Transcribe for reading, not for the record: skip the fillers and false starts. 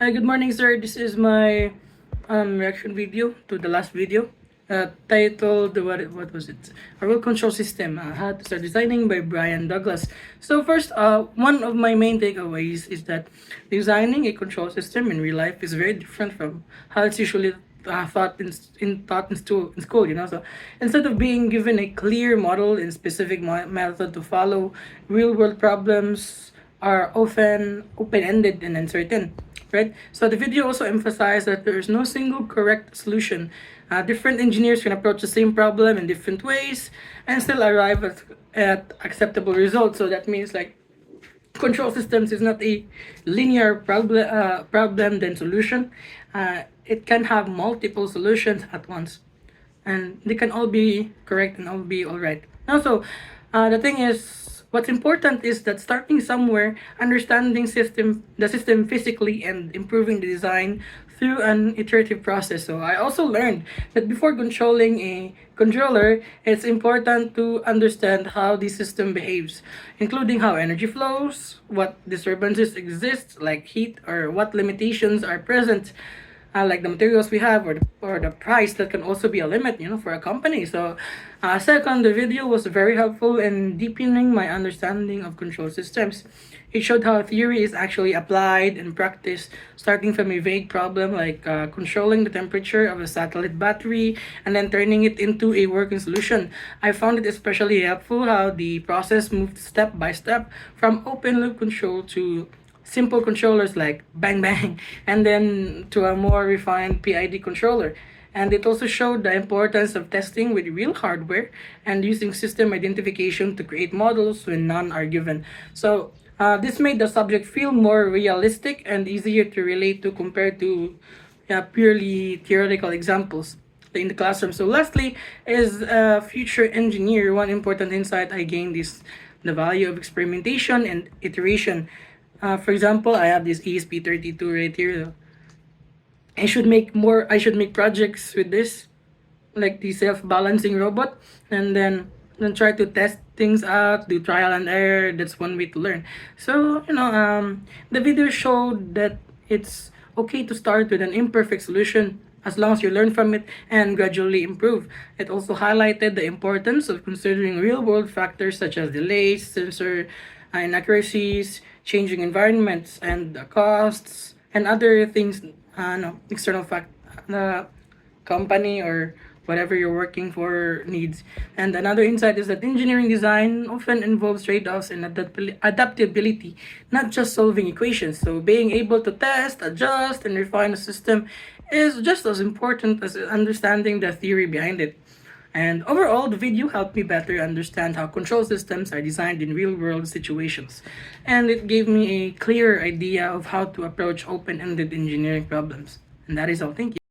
Hi, good morning, sir. This is my reaction video to the last video, titled what was it? A Role Control System: How to Start Designing by Brian Douglas. So first, one of my main takeaways is that designing a control system in real life is very different from how it's usually taught in school. So instead of being given a clear model and specific method to follow, real world problems are often open-ended and uncertain, right? So the video also emphasized that there is no single correct solution. Different engineers can approach the same problem in different ways and still arrive at acceptable results. So that means like control systems is not a linear problem then solution. It can have multiple solutions at once, and they can all be correct and all be all right. Also, the thing is, what's important is that starting somewhere, understanding the system physically, and improving the design through an iterative process. So I also learned that before controlling a controller, it's important to understand how the system behaves, including how energy flows, what disturbances exist, like heat, or what limitations are present, like the materials we have, or the price that can also be a limit, for a company. So second, the video was very helpful in deepening my understanding of control systems. It showed how theory is actually applied in practice, starting from a vague problem like controlling the temperature of a satellite battery and then turning it into a working solution. I found it especially helpful how the process moved step by step from open loop control to simple controllers like bang bang, and then to a more refined PID controller. And it also showed the importance of testing with real hardware and using system identification to create models when none are given. So this made the subject feel more realistic and easier to relate to compared to purely theoretical examples in the classroom. So lastly, as a future engineer, one important insight I gained is the value of experimentation and iteration. For example, I have this ESP32 right here. I should make projects with this, like the self-balancing robot, and then try to test things out, do trial and error. That's one way to learn. So the video showed that it's okay to start with an imperfect solution as long as you learn from it and gradually improve. It also highlighted the importance of considering real-world factors such as delays, sensor inaccuracies, changing environments, and the costs and other things. No, external fact. The company or whatever you're working for needs. And another insight is that engineering design often involves trade-offs and adaptability, not just solving equations. So being able to test, adjust, and refine a system is just as important as understanding the theory behind it. And overall, the video helped me better understand how control systems are designed in real-world situations. And it gave me a clear idea of how to approach open-ended engineering problems. And that is all. Thank you.